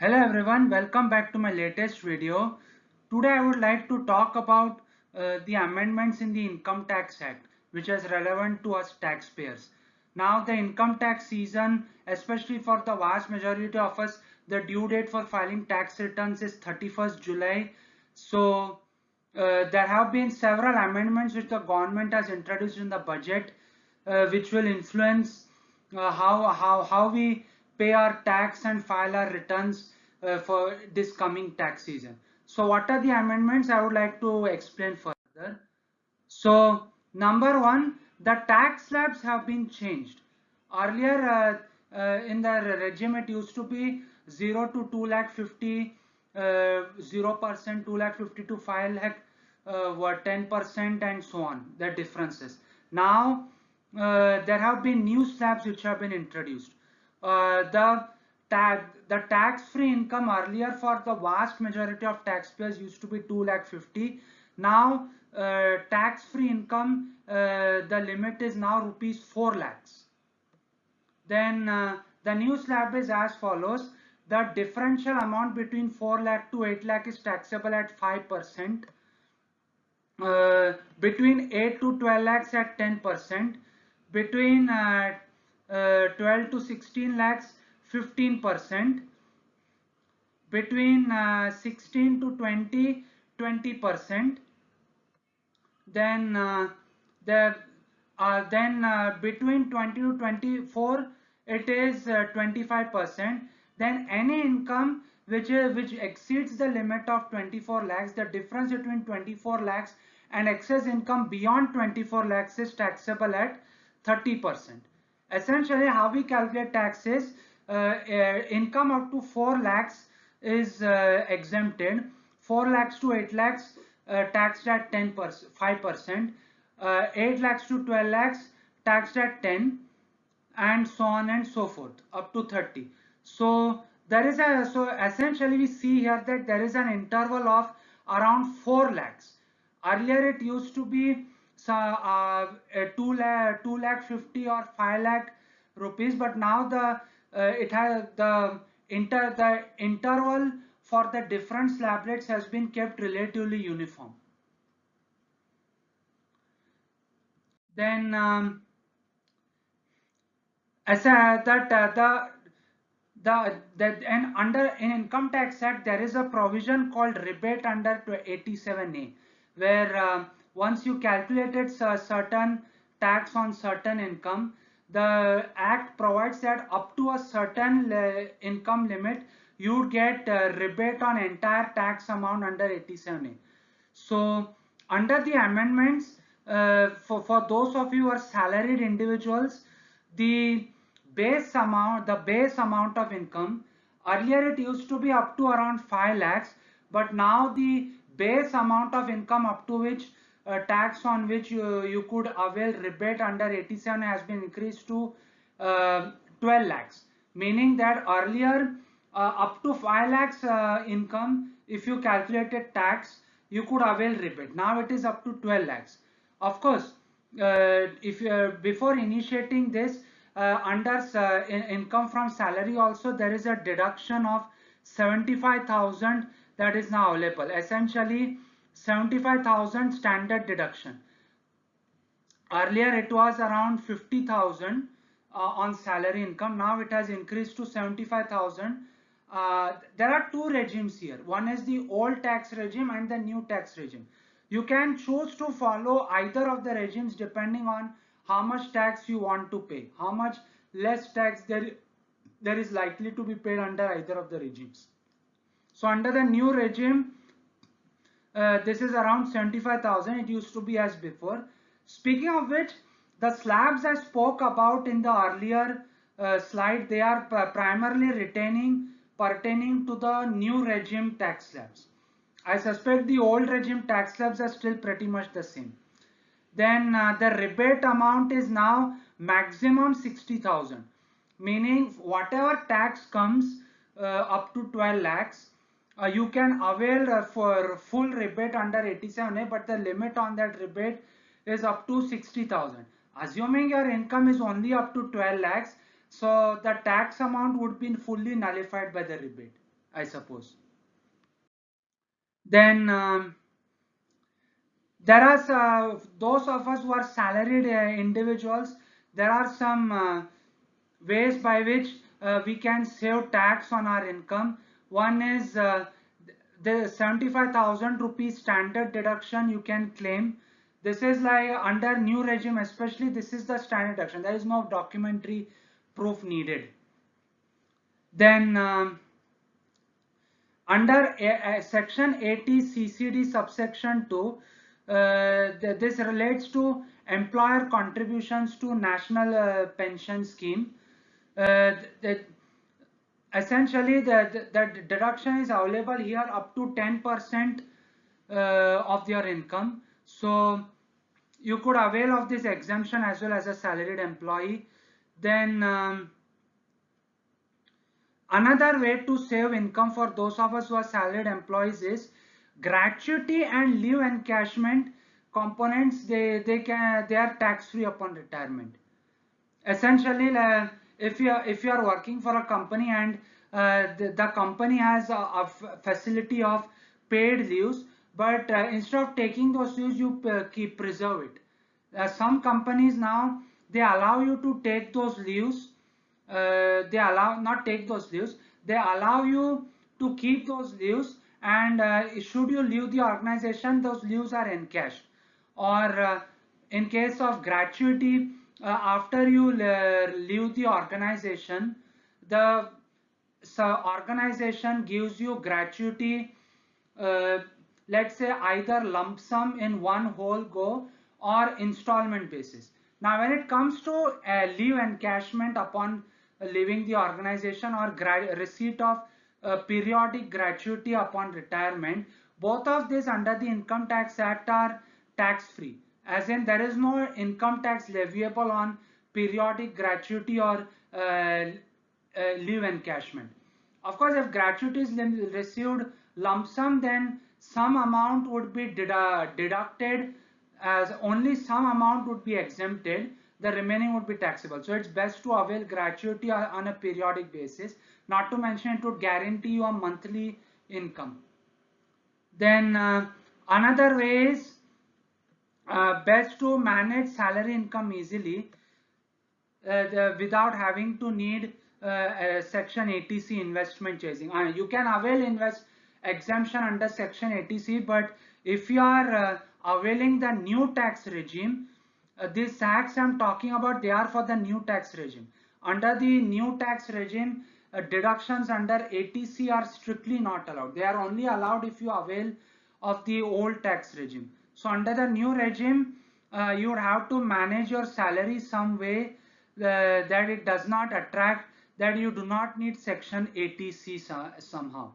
Hello everyone, welcome back to my latest video. Today I would like to talk about the amendments in the Income Tax Act which is relevant to us taxpayers. Now the income tax season, especially for the vast majority of us, the due date for filing tax returns is 31st July. So there have been several amendments which the government has introduced in the budget which will influence how we pay our tax and file our returns for this coming tax season. So what are the amendments? I would like to explain further. So number one, the tax slabs have been changed. Earlier in the regime it used to be 0 to 2 lakh 50, 0%, 2 lakh 50 to 5 lakh were 10% and so on, the differences. Now there have been new slabs which have been introduced. The tax-free income earlier for the vast majority of taxpayers used to be 2 lakh 50. Now tax-free income, the limit is now rupees 4 lakhs. Then the new slab is as follows. The differential amount between 4 lakh to 8 lakh is taxable at 5%. Between 8 to 12 lakhs at 10%. Between 12 to 16 lakhs 15%. Between 16 to 20%. Then between 20 to 24 it is 25%. Then any income which exceeds the limit of 24 lakhs, the difference between 24 lakhs and excess income beyond 24 lakhs is taxable at 30%. Essentially how we calculate taxes, income up to 4 lakhs is exempted. 4 lakhs to 8 lakhs taxed at 10%, 5%. 8 lakhs to 12 lakhs taxed at 10, and so on and so forth up to 30. So essentially we see here that there is an interval of around 4 lakhs. Earlier it used to be 2 lakh 50 or 5 lakh rupees, but now it has the interval for the different slablets has been kept relatively uniform. Then as and under in Income Tax Act there is a provision called rebate under 87A, where once you calculated certain tax on certain income, the act provides that up to a certain income limit you would get rebate on entire tax amount under 87A. So under the amendments, for those of you who are salaried individuals, the base amount of income, earlier it used to be up to around 5 lakhs, but now the base amount of income up to which tax on which you could avail rebate under 87 has been increased to 12 lakhs, meaning that earlier up to 5 lakhs income, if you calculated tax you could avail rebate. Now it is up to 12 lakhs. Of course, if before initiating this, under income from salary also there is a deduction of 75,000 that is now available. Essentially 75,000 standard deduction. Earlier it was around 50,000 on salary income. Now it has increased to 75,000. There are two regimes here. One is the old tax regime and the new tax regime. You can choose to follow either of the regimes depending on how much tax you want to pay, how much less tax there is likely to be paid under either of the regimes. So under the new regime, this is around 75,000. It used to be as before. Speaking of which, the slabs I spoke about in the earlier slide, they are primarily pertaining to the new regime tax slabs. I suspect the old regime tax slabs are still pretty much the same. Then the rebate amount is now maximum 60,000, meaning whatever tax comes up to 12 lakhs, you can avail for full rebate under 87A, but the limit on that rebate is up to 60,000. Assuming your income is only up to 12 lakhs, so the tax amount would be fully nullified by the rebate. I suppose. Then there are those of us who are salaried individuals. There are some ways by which we can save tax on our income. One is the 75,000 rupees standard deduction you can claim. This is like under new regime, especially this is the standard deduction. There is no documentary proof needed. Then under section 80 CCD subsection 2, this relates to employer contributions to national pension scheme. The, essentially the deduction is available here up to 10% of your income. So you could avail of this exemption as well as a salaried employee. Then another way to save income for those of us who are salaried employees is gratuity and leave encashment components. They are tax free upon retirement. Essentially, if you are working for a company and the company has a facility of paid leaves, but instead of taking those leaves, you preserve it. Some companies now, they allow you to take those leaves. They allow not take those leaves. They allow you to keep those leaves, and should you leave the organization, those leaves are encashed. Or in case of gratuity, after you leave the organization, the organization gives you gratuity, uh, let's say either lump sum in one whole go or installment basis. Now when it comes to leave encashment upon leaving the organization or receipt of periodic gratuity upon retirement, both of these under the Income Tax Act are tax free, as in there is no income tax leviable on periodic gratuity or leave encashment. Of course, if gratuity is received lump sum, then some amount would be deducted, as only some amount would be exempted, the remaining would be taxable. So it's best to avail gratuity on a periodic basis, not to mention it would guarantee you a monthly income. Then another way is best to manage salary income easily without having to need section 80C investment chasing. You can avail exemption under section 80C, but if you are availing the new tax regime, these tax I'm talking about, they are for the new tax regime. Under the new tax regime, deductions under 80C are strictly not allowed. They are only allowed if you avail of the old tax regime. So under the new regime, you would have to manage your salary some way that it does not attract, that you do not need section 80C somehow.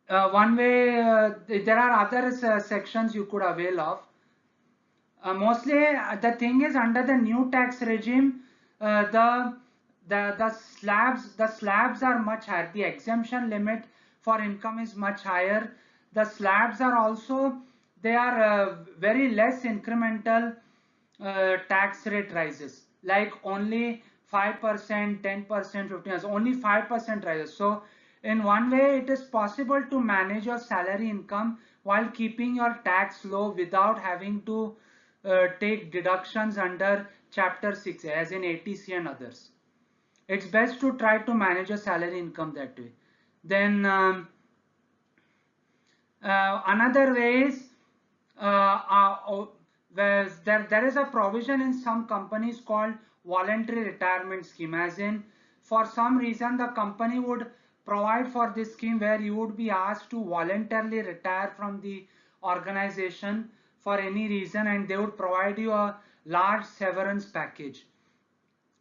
One way, there are other sections you could avail of. Mostly the thing is, under the new tax regime, the slabs are much higher. The exemption limit for income is much higher. The slabs are also, they are very less incremental tax rate rises, like only 5%, 10%, 15%, only 5% rises. So in one way, it is possible to manage your salary income while keeping your tax low without having to take deductions under chapter 6 as in 80C and others. It's best to try to manage your salary income that way. Then another way is there is a provision in some companies called voluntary retirement scheme, as in for some reason the company would provide for this scheme where you would be asked to voluntarily retire from the organization for any reason, and they would provide you a large severance package.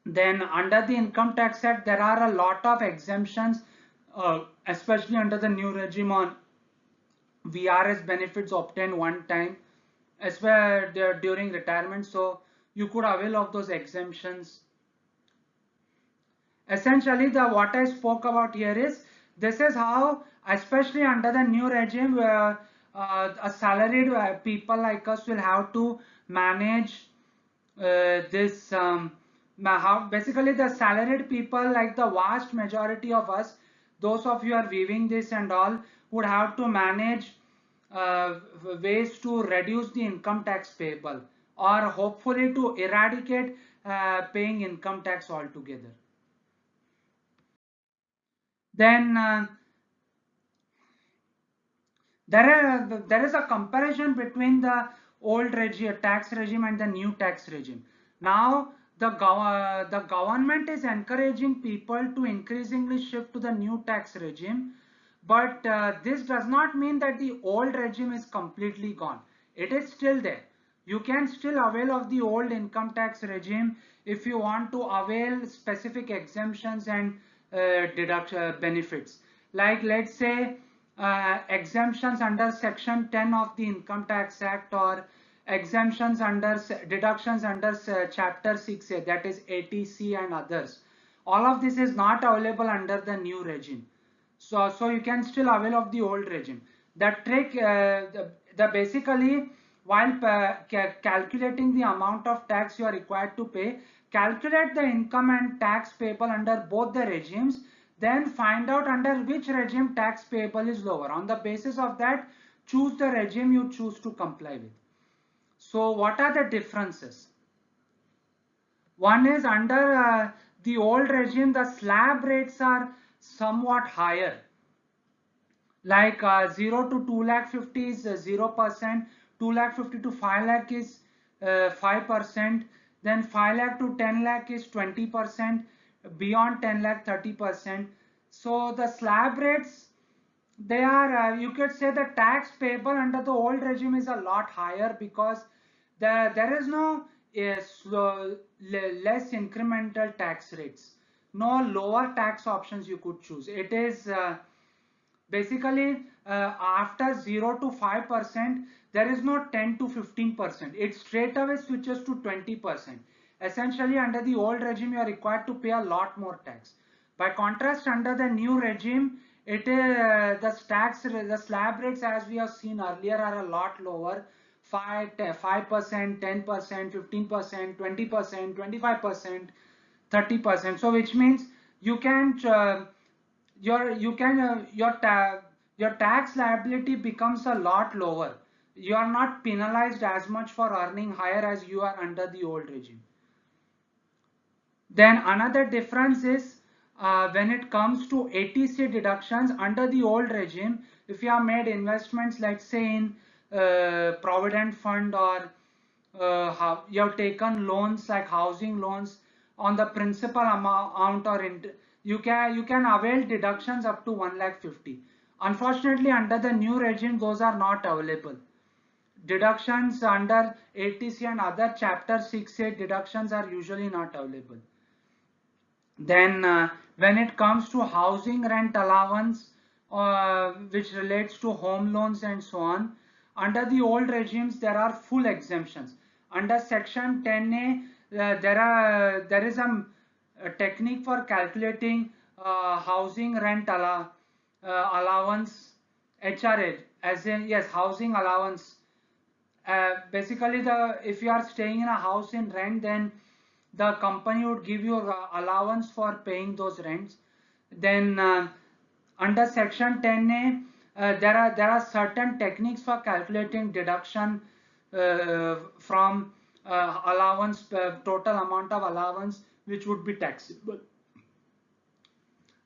Then under the Income Tax Act, there are a lot of exemptions, especially under the new regime on VRS benefits obtained one time as well during retirement. So you could avail of those exemptions. Essentially, what I spoke about here is, this is how, especially under the new regime, a salaried people like us will have to manage this. How basically the salaried people, like the vast majority of us, those of you are viewing this and all would have to manage ways to reduce the income tax payable, or hopefully to eradicate paying income tax altogether. Then there is a comparison between the old tax regime and the new tax regime. Now the government is encouraging people to increasingly shift to the new tax regime, but this does not mean that the old regime is completely gone. It is still there. You can still avail of the old income tax regime if you want to avail specific exemptions and deduction benefits, like let's say exemptions under section 10 of the income tax act, or exemptions under deductions under chapter 6a, that is 80C and others. All of this is not available under the new regime, so you can still avail of the old regime. The trick the basically, while calculating the amount of tax you are required to pay, calculate the income and tax payable under both the regimes, then find out under which regime tax payable is lower. On the basis of that, choose the regime you choose to comply with. So what are the differences? One is under the old regime, the slab rates are somewhat higher, like 0 to 2 lakh 50 is 0%, 2 lakh 50 to 5 lakh is 5%, then 5 lakh to 10 lakh is 20%, beyond 10 lakh 30%. So the slab rates, they are you could say the tax payable under the old regime is a lot higher, because there is no less incremental tax rates, no lower tax options you could choose. It is basically after 0 to 5%, there is no 10 to 15%. It straight away switches to 20%. Essentially, under the old regime, you are required to pay a lot more tax. By contrast, under the new regime, it is the slab rates, as we have seen earlier, are a lot lower. 5%, 10%, 15%, 20%, 25%, 30%. So which means you can your tax liability becomes a lot lower. You are not penalized as much for earning higher as you are under the old regime. Then another difference is when it comes to 80C deductions under the old regime, if you have made investments, like say in provident fund, or you have taken loans like housing loans on the principal amount, or you can avail deductions up to 1 lakh 50. Unfortunately, under the new regime, those are not available. Deductions under 80C and other chapter 6A deductions are usually not available. Then when it comes to housing rent allowance, which relates to home loans and so on, under the old regimes there are full exemptions. Under section 10A, there is a technique for calculating housing rent allowance, HRA, as in, yes, housing allowance. Basically, if you are staying in a house in rent, then the company would give you allowance for paying those rents. Then under section 10A, there are certain techniques for calculating deduction from allowance, total amount of allowance which would be taxable.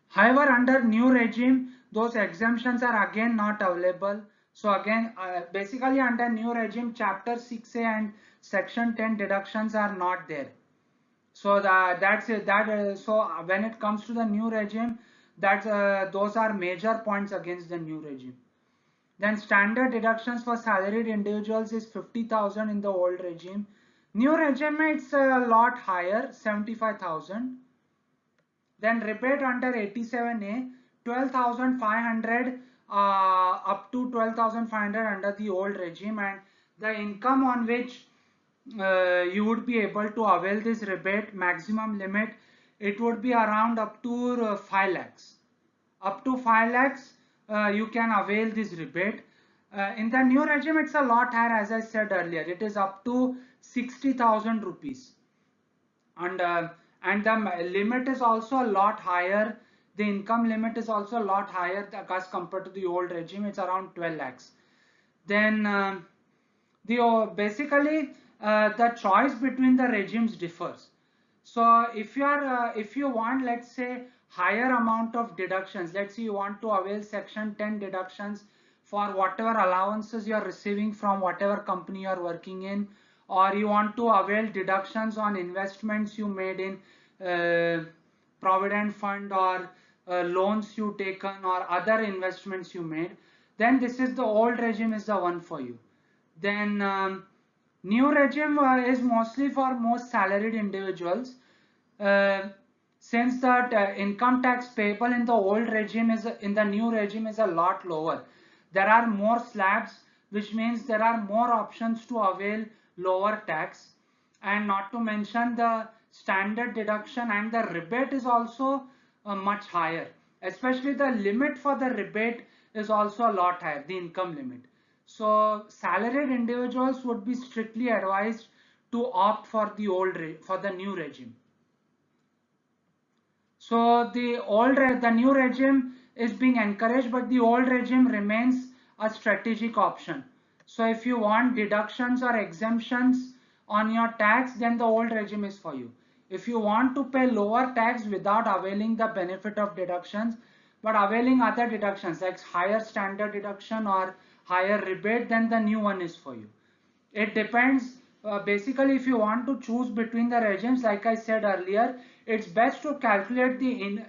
However, under new regime, those exemptions are again not available. So again, basically under new regime, chapter 6A and section 10 deductions are not there. So that's it. So when it comes to the new regime, those are major points against the new regime. Then standard deductions for salaried individuals is 50,000 in the old regime. New regime, it's a lot higher, 75,000. Then rebate under 87A, 12,500 up to 12,500 under the old regime, and the income on which you would be able to avail this rebate, maximum limit, it would be around up to 5 lakhs. Up to 5 lakhs you can avail this rebate. In the new regime, it's a lot higher, as I said earlier. It is up to 60,000 rupees. And the limit is also a lot higher. the income limit is also a lot higher as compared to the old regime. It's around 12 lakhs. Then basically the choice between the regimes differs. So if you want, let's say, higher amount of deductions, let's say you want to avail section 10 deductions for whatever allowances you are receiving from whatever company you are working in, or you want to avail deductions on investments you made in provident fund, or loans you taken, or other investments you made, then this is the old regime is the one for you. Then new regime is mostly for most salaried individuals, uh, since that income tax payable in the old regime is in the new regime is a lot lower. There are more slabs, which means there are more options to avail lower tax, and not to mention the standard deduction and the rebate is also much higher. Especially the limit for the rebate is also a lot higher, the income limit. So salaried individuals would be strictly advised to opt for the new regime. So the new regime is being encouraged, but the old regime remains a strategic option. So if you want deductions or exemptions on your tax, then the old regime is for you. If you want to pay lower tax without availing the benefit of deductions, but availing other deductions like higher standard deduction or higher rebate, then the new one is for you. It depends. Basically, if you want to choose between the regimes, like I said earlier, it's best to calculate the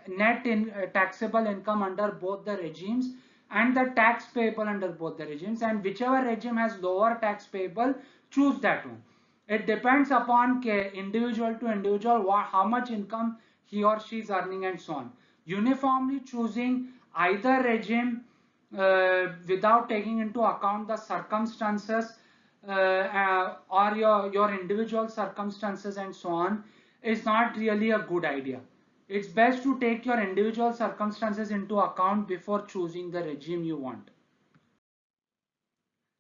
taxable income under both the regimes and the tax payable under both the regimes, and whichever regime has lower tax payable, choose that one. It depends upon individual to individual how much income he or she is earning and so on. Uniformly choosing either regime without taking into account the circumstances or your individual circumstances and so on is not really a good idea. It's best to take your individual circumstances into account before choosing the regime you want.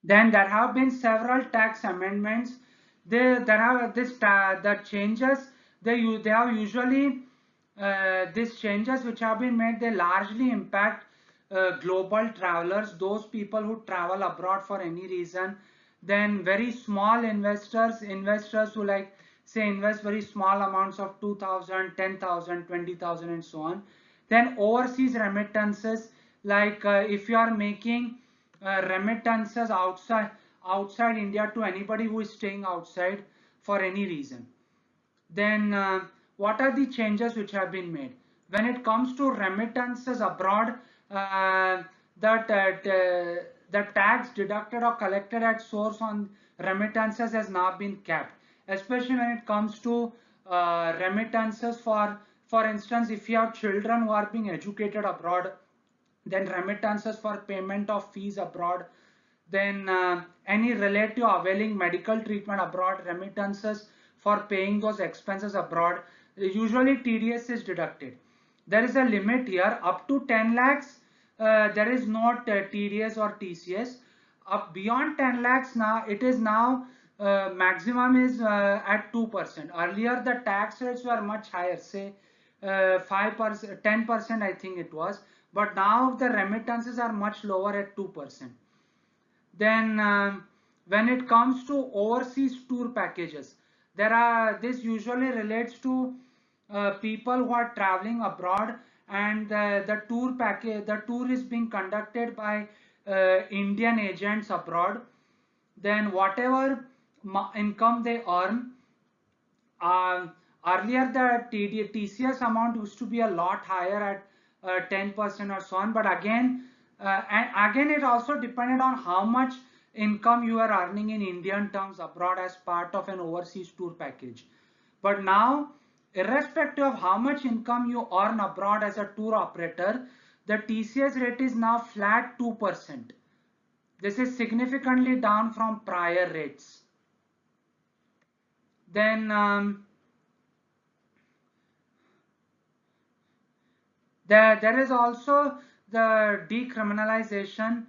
Then there have been several tax amendments. There have the changes. They have usually these changes which have been made. They largely impact global travelers, those people who travel abroad for any reason. Then very small investors who, like, say, invest very small amounts of 2,000, 10,000, 20,000 and so on. Then overseas remittances, like if you are making remittances outside India to anybody who is staying outside for any reason. Then what are the changes which have been made? When it comes to remittances abroad, that the tax deducted or collected at source on remittances has now been capped, especially when it comes to remittances for instance, if you have children who are being educated abroad, then remittances for payment of fees abroad, then any relative availing medical treatment abroad, remittances for paying those expenses abroad, usually TDS is deducted. There is a limit here up to 10 lakhs. There is not TDS or TCS. Up beyond 10 lakhs, now it is now maximum is at 2%. Earlier the tax rates were much higher, say 5%, 10% I think it was, but now the remittances are much lower at 2%. Then when it comes to overseas tour packages, this usually relates to people who are traveling abroad, and the tour is being conducted by Indian agents abroad. Then whatever income they earn, uh, earlier the TCS amount used to be a lot higher at 10% or so on, but again it also depended on how much income you are earning in Indian terms abroad as part of an overseas tour package. But now, irrespective of how much income you earn abroad as a tour operator, the TCS rate is now flat 2%. This is significantly down from prior rates. Then there is also the decriminalization.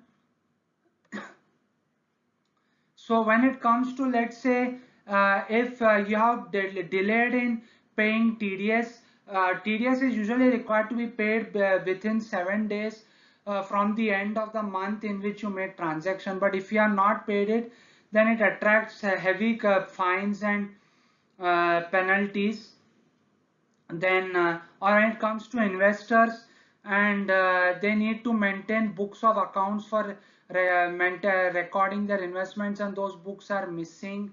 So when it comes to, let's say, if you have delayed in paying TDS, TDS is usually required to be paid within 7 days from the end of the month in which you make transaction. But if you are not paid it, then it attracts heavy fines and penalties. Then or when it comes to investors, and they need to maintain books of accounts for recording their investments, and those books are missing.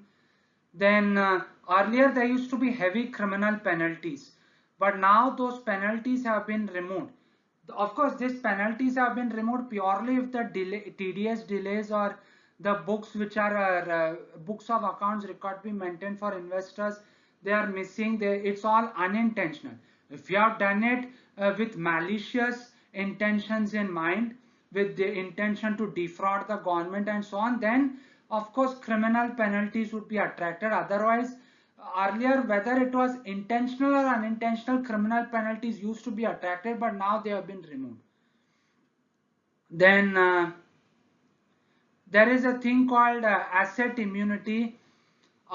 Then earlier there used to be heavy criminal penalties, but now those penalties have been removed. Of course, these penalties have been removed purely if the TDS delays or the books which are books of accounts record be maintained for investors, they are missing. It's all unintentional. If you have done it with malicious intentions in mind, with the intention to defraud the government and so on, then of course criminal penalties would be attracted. Otherwise, earlier whether it was intentional or unintentional, criminal penalties used to be attracted, but now they have been removed. Then there is a thing called asset immunity.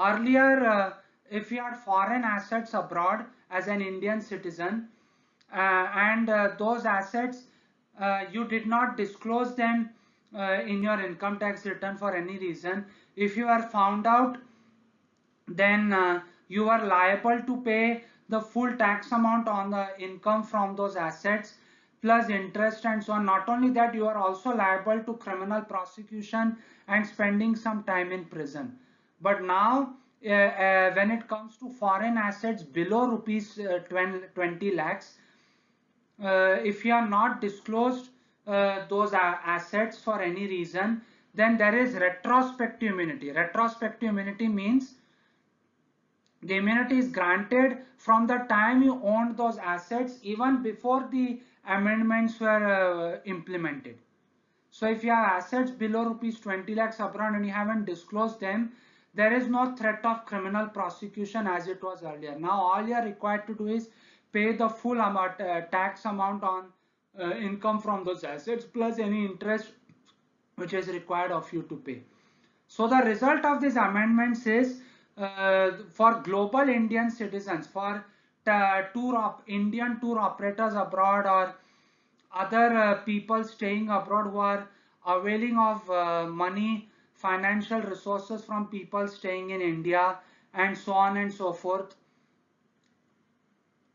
Earlier, if you had foreign assets abroad as an Indian citizen, and those assets you did not disclose them in your income tax return for any reason, if you are found out, then you are liable to pay the full tax amount on the income from those assets plus interest and so on. Not only that, you are also liable to criminal prosecution and spending some time in prison. But now when it comes to foreign assets below rupees 20 lakhs, if you are not disclosed those assets for any reason, then there is retrospective immunity. Retrospective immunity means the immunity is granted from the time you owned those assets, even before the amendments were implemented. So if you have assets below rupees 20 lakhs abroad and you haven't disclosed them, there is no threat of criminal prosecution as it was earlier. Now all you are required to do is pay the full amount, tax amount on income from those assets plus any interest which is required of you to pay. So the result of these amendments is for global Indian citizens, for Indian tour operators abroad or other people staying abroad who are availing of money, financial resources from people staying in India and so on and so forth,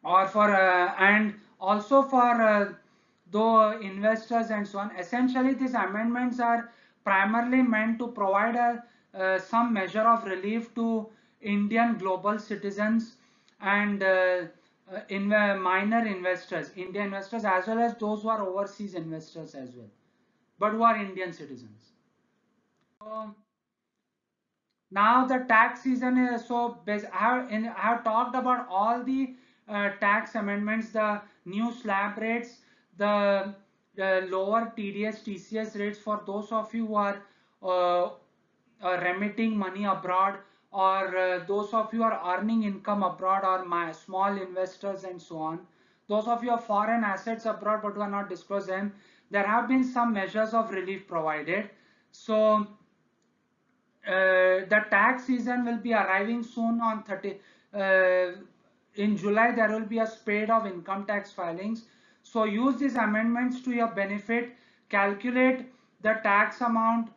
or for and also for though investors and so on. Essentially these amendments are primarily meant to provide some measure of relief to Indian global citizens and in minor investors, Indian investors, as well as those who are overseas investors as well, but who are Indian citizens. So now the tax season is, so I have talked about all the tax amendments, the new slab rates, the lower TDS TCS rates for those of you who are uh, remitting money abroad, or those of you are earning income abroad, or my small investors and so on. Those of you have foreign assets abroad but who are not disclosed them, there have been some measures of relief provided. So the tax season will be arriving soon on 30 in July. There will be a spate of income tax filings, so use these amendments to your benefit. Calculate the tax amount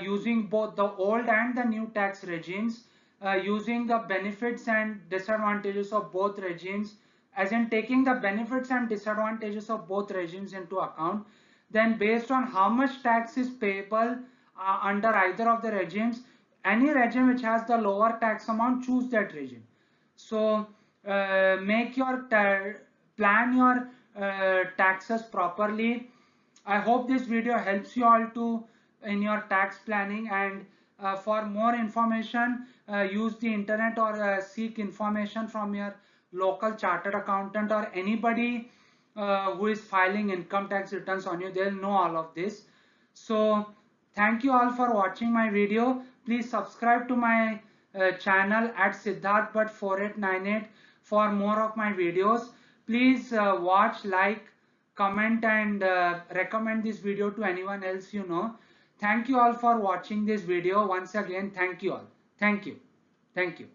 using both the old and the new tax regimes, using the benefits and disadvantages of both regimes, as in taking the benefits and disadvantages of both regimes into account. Then based on how much tax is payable under either of the regimes, any regime which has the lower tax amount, choose that regime. So make your plan your taxes properly. I hope this video helps you all to in your tax planning, and for more information use the internet or seek information from your local chartered accountant or anybody who is filing income tax returns on you. They'll know all of this. So thank you all for watching my video. Please subscribe to my channel at Siddharth Bhatt 4898 for more of my videos. Please watch, like, comment and recommend this video to anyone else you know. Thank you all for watching this video. Once again, thank you all. Thank you. Thank you.